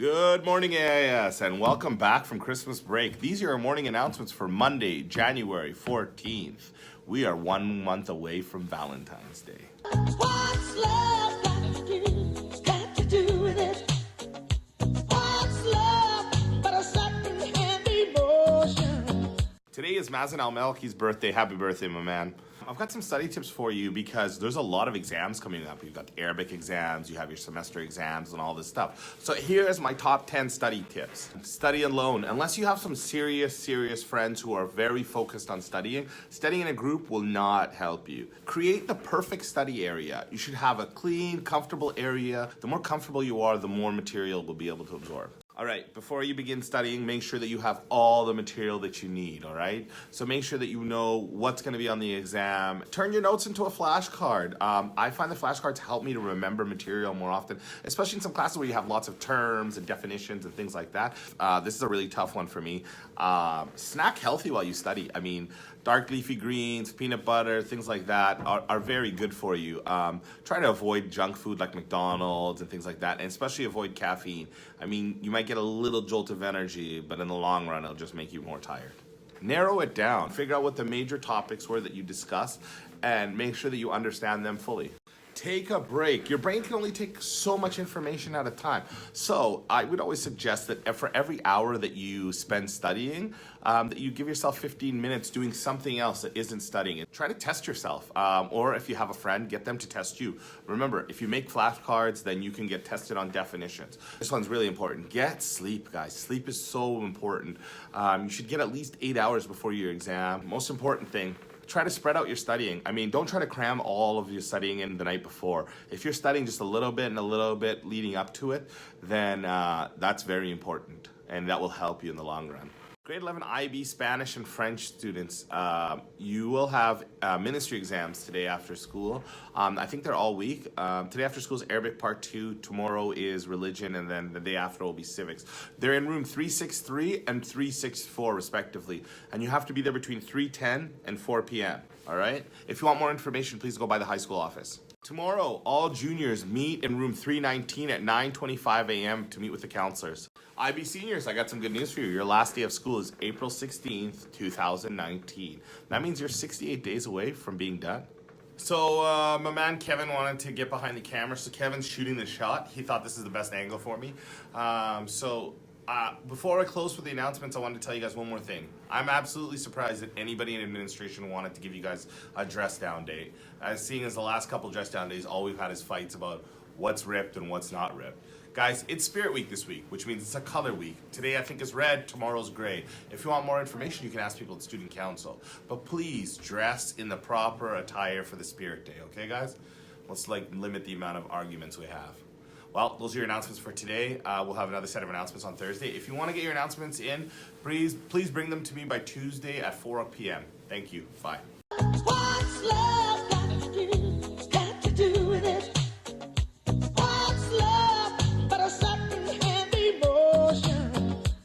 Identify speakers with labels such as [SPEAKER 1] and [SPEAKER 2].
[SPEAKER 1] Good morning, AIS, and welcome back from Christmas break. These are your morning announcements for Monday, January 14th. We are 1 month away from Valentine's Day.
[SPEAKER 2] What's love got to do with it? What's love but a second-hand emotion?
[SPEAKER 1] Today is Mazen Al-Melki's birthday. Happy birthday, my man. I've got some study tips for you because there's a lot of exams coming up. You've got the Arabic exams, you have your semester exams and all this stuff. So here's my top 10 study tips. Study alone. Unless you have some serious friends who are very focused on studying in a group will not help you. Create the perfect study area. You should have a clean, comfortable area. The more comfortable you are, the more material we'll be able to absorb. All right, before you begin studying, make sure that you have all the material that you need, all right? So make sure that you know what's gonna be on the exam. Turn your notes into a flashcard. I find the flashcards help me to remember material more often, especially in some classes where you have lots of terms and definitions and things like that. This is a really tough one for me. Snack healthy while you study. I mean, dark leafy greens, peanut butter, things like that are very good for you. Try to avoid junk food like McDonald's and things like that, and especially avoid caffeine. I mean, you might get a little jolt of energy, but in the long run, it'll just make you more tired. Narrow it down. Figure out what the major topics were that you discussed, and make sure that you understand them fully. Take a break. Your brain can only take so much information at a time. So I would always suggest that for every hour that you spend studying, that you give yourself 15 minutes doing something else that isn't studying. Try to test yourself. Or if you have a friend, get them to test you. Remember, if you make flashcards, then you can get tested on definitions. This one's really important. Get sleep, guys. Sleep is so important. You should get at least 8 hours before your exam. Most important thing, try to spread out your studying. I mean, don't try to cram all of your studying in the night before. If you're studying just a little bit and a little bit leading up to it, then that's very important, and that will help you in the long run. Grade 11 IB Spanish and French students, you will have ministry exams today after school. I think they're all week. Today after school is Arabic Part 2, tomorrow is religion, and then the day after will be civics. They're in room 363 and 364 respectively, and you have to be there between 3:10 and 4 p.m., all right? If you want more information, please go by the high school office. Tomorrow, all juniors meet in room 319 at 9:25 a.m. to meet with the counselors. IB seniors, I got some good news for you. Your last day of school is April 16th, 2019. That means you're 68 days away from being done. So my man Kevin wanted to get behind the camera, so Kevin's shooting the shot. He thought this is the best angle for me. Before I close with the announcements, I wanted to tell you guys one more thing. I'm absolutely surprised that anybody in administration wanted to give you guys a dress down day. Seeing as the last couple dress down days, all we've had is fights about what's ripped and what's not ripped. Guys, it's Spirit Week this week, which means it's a color week. Today I think is red, tomorrow's gray. If you want more information, you can ask people at Student Council. But please dress in the proper attire for the Spirit Day, okay guys? Let's limit the amount of arguments we have. Well, those are your announcements for today. We'll have another set of announcements on Thursday. If you want to get your announcements in, please bring them to me by Tuesday at 4 p.m. Thank you. Bye.
[SPEAKER 2] What's love?